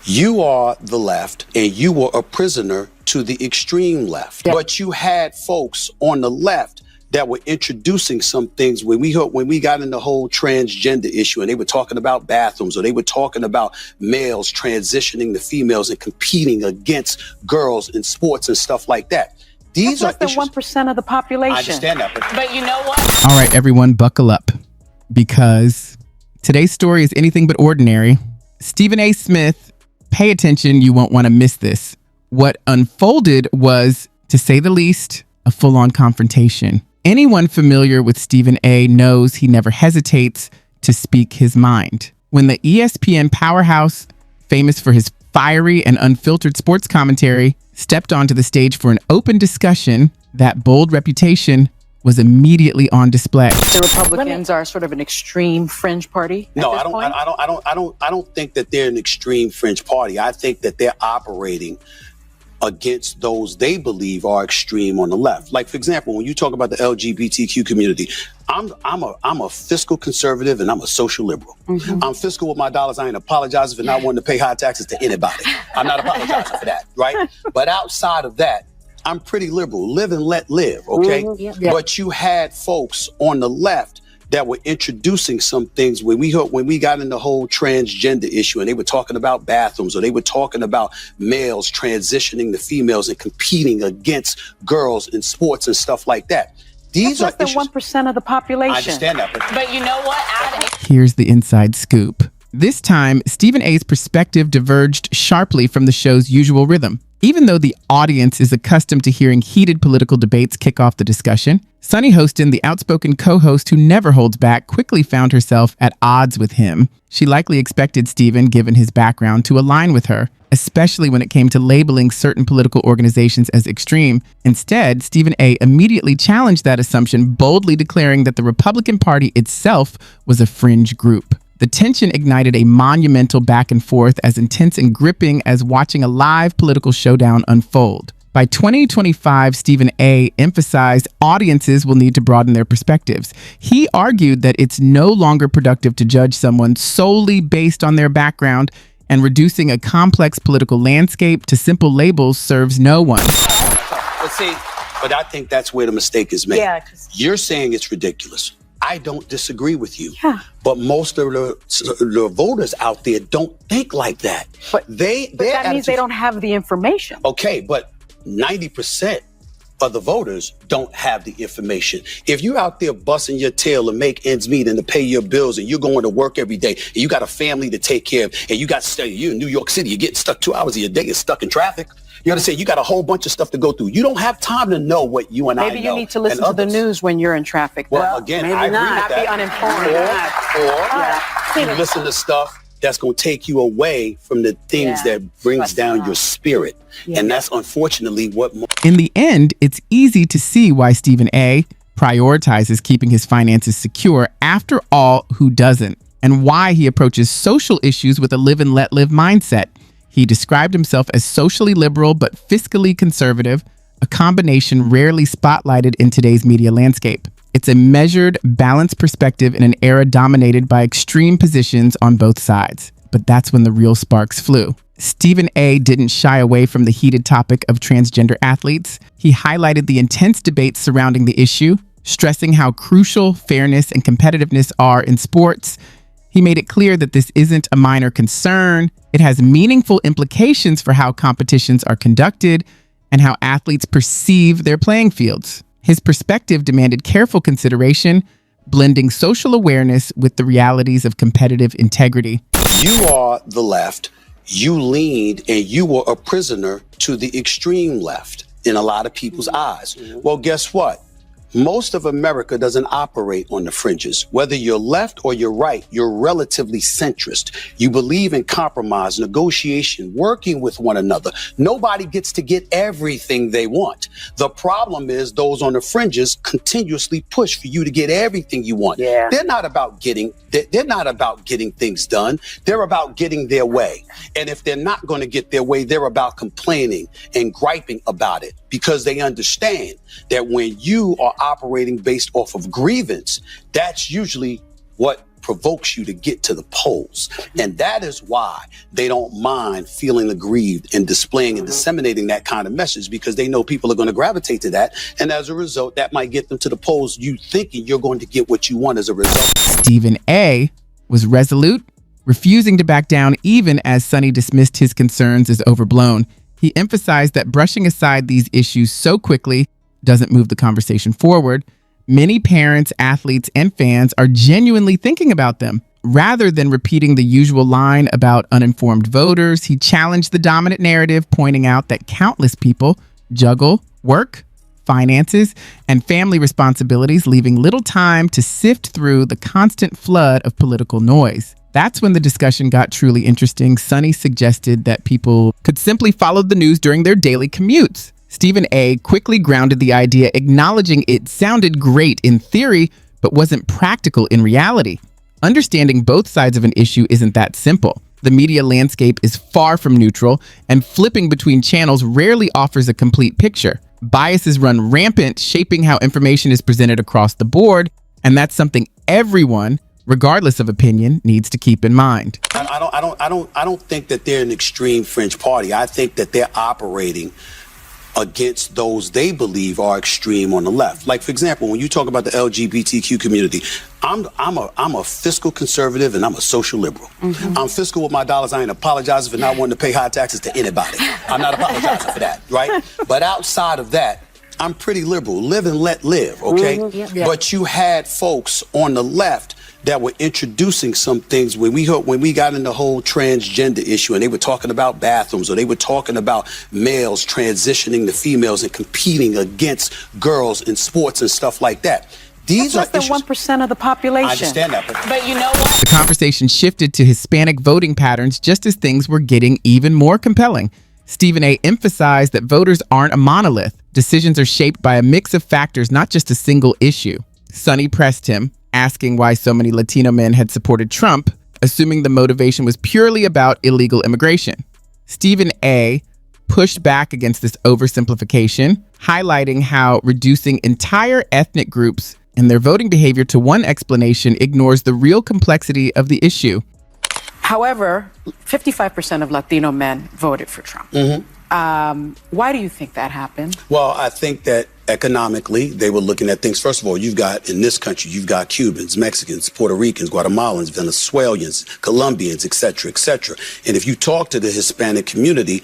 You are the left, and you were a prisoner to the extreme left. Yeah. But you had folks on the left that were introducing some things when we got in the whole transgender issue, and they were talking about bathrooms, or they were talking about males transitioning to females and competing against girls in sports and stuff like that. These That's are less than 1% of the population. I understand that, but you know what? All right, everyone, buckle up, because today's story is anything but ordinary. Stephen A. Smith, pay attention, you won't want to miss this. What unfolded was, to say the least, a full-on confrontation. Anyone familiar with Stephen A. knows he never hesitates to speak his mind. When the ESPN powerhouse, famous for his fiery and unfiltered sports commentary, stepped onto the stage for an open discussion, that bold reputation was immediately on display. The Republicans are sort of an extreme fringe party. No, I don't think that they're an extreme fringe party. I think that they're operating against those they believe are extreme on the left. Like, for example, when you talk about the LGBTQ community, I'm a fiscal conservative and I'm a social liberal. Mm-hmm. I'm fiscal with my dollars. I ain't apologizing for not wanting to pay high taxes to anybody. I'm not apologizing for that, right? But outside of that, I'm pretty liberal. Live and let live, okay? Mm-hmm. Yeah. But you had folks on the left that were introducing some things when we got in the whole transgender issue, and they were talking about bathrooms, or they were talking about males transitioning to females and competing against girls in sports and stuff like that. These That's less than 1% of the population. I understand that. But you know what? Here's the inside scoop. This time, Stephen A.'s perspective diverged sharply from the show's usual rhythm. Even though the audience is accustomed to hearing heated political debates kick off the discussion, Sunny Hostin, the outspoken co-host who never holds back, quickly found herself at odds with him. She likely expected Stephen, given his background, to align with her, especially when it came to labeling certain political organizations as extreme. Instead, Stephen A. immediately challenged that assumption, boldly declaring that the Republican Party itself was a fringe group. The tension ignited a monumental back and forth as intense and gripping as watching a live political showdown unfold. By 2025, Stephen A. emphasized audiences will need to broaden their perspectives. He argued that it's no longer productive to judge someone solely based on their background, and reducing a complex political landscape to simple labels serves no one. But I think that's where the mistake is made. Yeah, you're saying it's ridiculous. I don't disagree with you. Yeah. But most of the voters out there don't think like that. But that means they don't have the information. Okay, but 90% of the voters don't have the information. If you're out there busting your tail to make ends meet and to pay your bills, and you're going to work every day, and you got a family to take care of, and you're in New York City, you're getting stuck 2 hours of your day, you're stuck in traffic. You understand? You got a whole bunch of stuff to go through. You don't have time to know what you and I know. Maybe you need to listen to the news when you're in traffic. Well, again, I agree with that. Be uninformed. Or you listen to stuff that's going to take you away from the things that brings down your spirit. Yeah. And that's unfortunately what... In the end, it's easy to see why Stephen A. prioritizes keeping his finances secure. After all, who doesn't? And why he approaches social issues with a live and let live mindset. He described himself as socially liberal but fiscally conservative, a combination rarely spotlighted in today's media landscape. It's a measured, balanced perspective in an era dominated by extreme positions on both sides. But that's when the real sparks flew. Stephen A. didn't shy away from the heated topic of transgender athletes. He highlighted the intense debates surrounding the issue, stressing how crucial fairness and competitiveness are in sports. He made it clear that this isn't a minor concern. It has meaningful implications for how competitions are conducted and how athletes perceive their playing fields. His perspective demanded careful consideration, blending social awareness with the realities of competitive integrity. You are the left. You leaned and you were a prisoner to the extreme left in a lot of people's eyes. Well, guess what? Most of America doesn't operate on the fringes. Whether you're left or you're right, you're relatively centrist. You believe in compromise, negotiation, working with one another. Nobody gets to get everything they want. The problem is those on the fringes continuously push for you to get everything you want. Yeah. They're not about getting things done. They're about getting their way. And if they're not going to get their way, they're about complaining and griping about it, because they understand that when you are operating based off of grievance, that's usually what provokes you to get to the polls. And that is why they don't mind feeling aggrieved and displaying and disseminating that kind of message, because they know people are going to gravitate to that. And as a result, that might get them to the polls, you thinking you're going to get what you want as a result. Stephen A. was resolute, refusing to back down even as Sonny dismissed his concerns as overblown. He emphasized that brushing aside these issues so quickly doesn't move the conversation forward. Many parents, athletes, and fans are genuinely thinking about them. Rather than repeating the usual line about uninformed voters, he challenged the dominant narrative, pointing out that countless people juggle work, finances, and family responsibilities, leaving little time to sift through the constant flood of political noise. That's when the discussion got truly interesting. Sonny suggested that people could simply follow the news during their daily commutes. Stephen A. quickly grounded the idea, acknowledging it sounded great in theory, but wasn't practical in reality. Understanding both sides of an issue isn't that simple. The media landscape is far from neutral, and flipping between channels rarely offers a complete picture. Biases run rampant, shaping how information is presented across the board, and that's something everyone, regardless of opinion, needs to keep in mind. I don't think that they're an extreme fringe party. I think that they're operating against those they believe are extreme on the left. Like, for example, when you talk about the LGBTQ community, I'm a fiscal conservative and I'm a social liberal. I'm fiscal with my dollars. I ain't apologizing for not wanting to pay high taxes to anybody. I'm not apologizing for that, right? But outside of that, I'm pretty liberal. Live and let live, okay? But you had folks on the left that were introducing some things when we got in the whole transgender issue, and they were talking about bathrooms, or they were talking about males transitioning to females and competing against girls in sports and stuff like that. These are less than 1% of the population. I understand that, but you know what? The conversation shifted to Hispanic voting patterns just as things were getting even more compelling. Stephen A. emphasized that voters aren't a monolith. Decisions are shaped by a mix of factors, not just a single issue. Sonny pressed him, asking why so many Latino men had supported Trump, assuming the motivation was purely about illegal immigration. Stephen A. pushed back against this oversimplification, highlighting how reducing entire ethnic groups and their voting behavior to one explanation ignores the real complexity of the issue. However, 55% of Latino men voted for Trump. Why do you think that happened? Well, I think that economically, they were looking at things. First of all, you've got, in this country, you've got Cubans, Mexicans, Puerto Ricans, Guatemalans, Venezuelans, Colombians, et cetera, et cetera. And if you talk to the Hispanic community,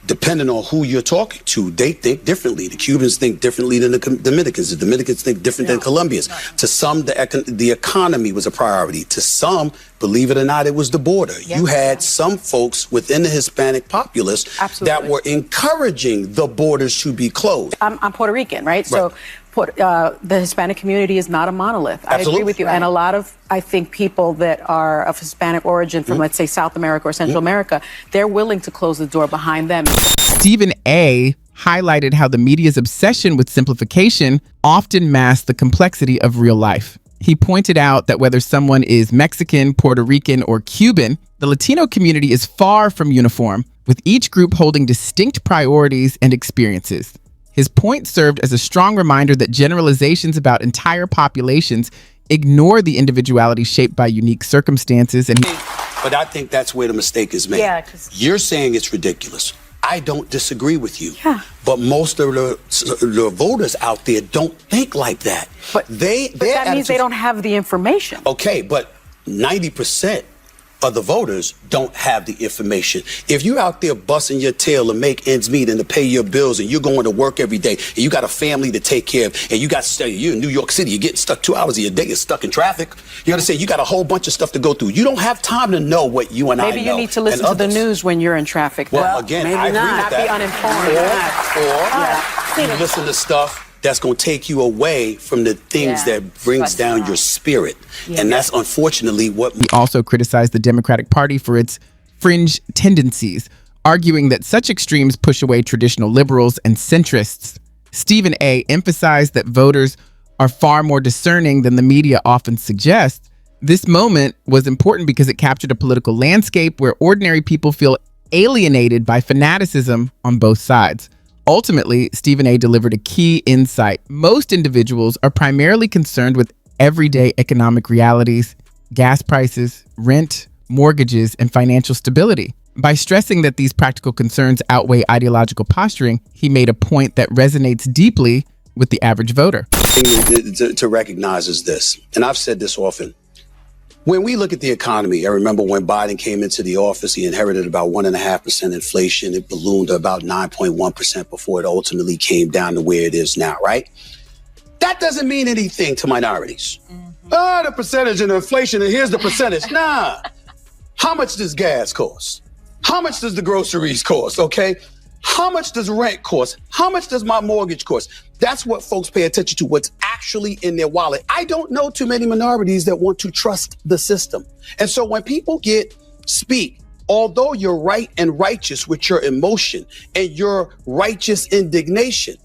depending on who you're talking to, they think differently. The Cubans think differently than the Dominicans. The Dominicans think different than Colombians. To some, the economy was a priority. To some, believe it or not, it was the border. You had some folks within the Hispanic populace that were encouraging the borders to be closed. I'm Puerto Rican, right? So the Hispanic community is not a monolith. I agree with you. And a lot of, I think, people that are of Hispanic origin from, let's say, South America or Central America, they're willing to close the door behind them. Stephen A. highlighted how the media's obsession with simplification often masks the complexity of real life. He pointed out that whether someone is Mexican, Puerto Rican, or Cuban, the Latino community is far from uniform, with each group holding distinct priorities and experiences. His point served as a strong reminder that generalizations about entire populations ignore the individuality shaped by unique circumstances. But I think that's where the mistake is made. You're saying it's ridiculous. I don't disagree with you. But most of the voters out there don't think like that. But that means they don't have the information. Okay, but 90% of the voters don't have the information. If you're out there busting your tail to make ends meet and to pay your bills, and you're going to work every day, and you got a family to take care of, and you're in New York City, you're getting stuck 2 hours of your day, you're stuck in traffic. You understand? You got a whole bunch of stuff to go through. You don't have time to know what you and I know. Maybe you need to listen to the news when you're in traffic. Well, again, I agree with that. Or you listen to stuff that's going to take you away from the things that brings down your spirit. And that's unfortunately what... He also criticized the Democratic Party for its fringe tendencies, arguing that such extremes push away traditional liberals and centrists. Stephen A. emphasized that voters are far more discerning than the media often suggests. This moment was important because it captured a political landscape where ordinary people feel alienated by fanaticism on both sides. Ultimately, Stephen A. delivered a key insight. Most individuals are primarily concerned with everyday economic realities, gas prices, rent, mortgages, and financial stability. By stressing that these practical concerns outweigh ideological posturing, he made a point that resonates deeply with the average voter. To recognize is this, and I've said this often. When we look at the economy, I remember when Biden came into the office, he inherited about 1.5% inflation. It ballooned to about 9.1% before it ultimately came down to where it is now, right? That doesn't mean anything to minorities. The percentage in inflation, and here's the percentage. Nah. How much does gas cost? How much does the groceries cost, okay? How much does rent cost? How much does my mortgage cost? That's what folks pay attention to, what's actually in their wallet. I don't know too many minorities that want to trust the system. And so when people speak, although you're right and righteous with your emotion and your righteous indignation,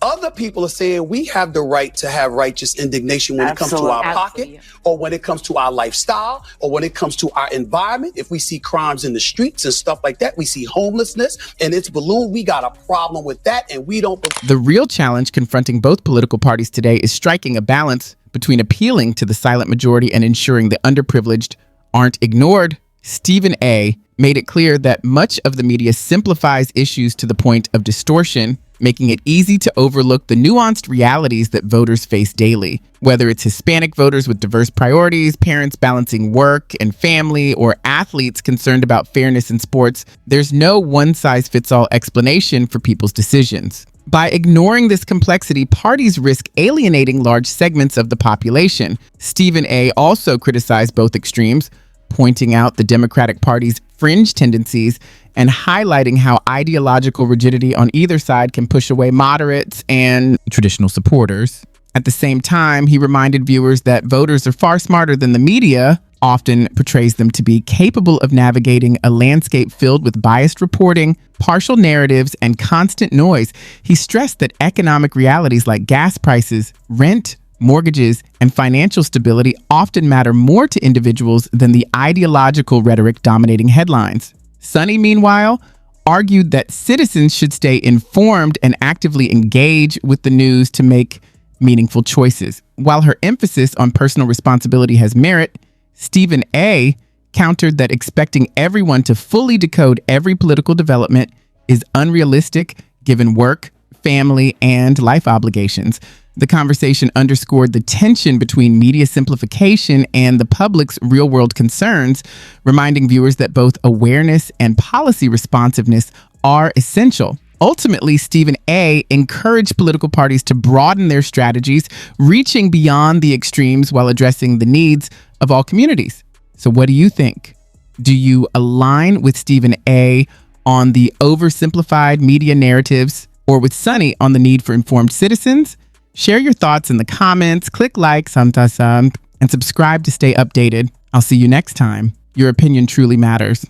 other people are saying we have the right to have righteous indignation when it comes to our pocket, or when it comes to our lifestyle, or when it comes to our environment. If we see crimes in the streets and stuff like that, we see homelessness and it's ballooned, we got a problem with that, and we don't. The real challenge confronting both political parties today is striking a balance between appealing to the silent majority and ensuring the underprivileged aren't ignored. Stephen A. made it clear that much of the media simplifies issues to the point of distortion, making it easy to overlook the nuanced realities that voters face daily. Whether it's Hispanic voters with diverse priorities, parents balancing work and family, or athletes concerned about fairness in sports, there's no one-size-fits-all explanation for people's decisions. By ignoring this complexity, parties risk alienating large segments of the population. Stephen A. also criticized both extremes, pointing out the Democratic Party's fringe tendencies and highlighting how ideological rigidity on either side can push away moderates and traditional supporters. At the same time, he reminded viewers that voters are far smarter than the media often portrays them to be, capable of navigating a landscape filled with biased reporting, partial narratives, and constant noise. He stressed that economic realities like gas prices, rent, mortgages, and financial stability often matter more to individuals than the ideological rhetoric dominating headlines. Sunny, meanwhile, argued that citizens should stay informed and actively engage with the news to make meaningful choices. While her emphasis on personal responsibility has merit, Stephen A. countered that expecting everyone to fully decode every political development is unrealistic given work, family, and life obligations. The conversation underscored the tension between media simplification and the public's real-world concerns, reminding viewers that both awareness and policy responsiveness are essential. Ultimately, Stephen A. encouraged political parties to broaden their strategies, reaching beyond the extremes while addressing the needs of all communities. So what do you think? Do you align with Stephen A. on the oversimplified media narratives, or with Sunny on the need for informed citizens? Share your thoughts in the comments, click like, and subscribe to stay updated. I'll see you next time. Your opinion truly matters.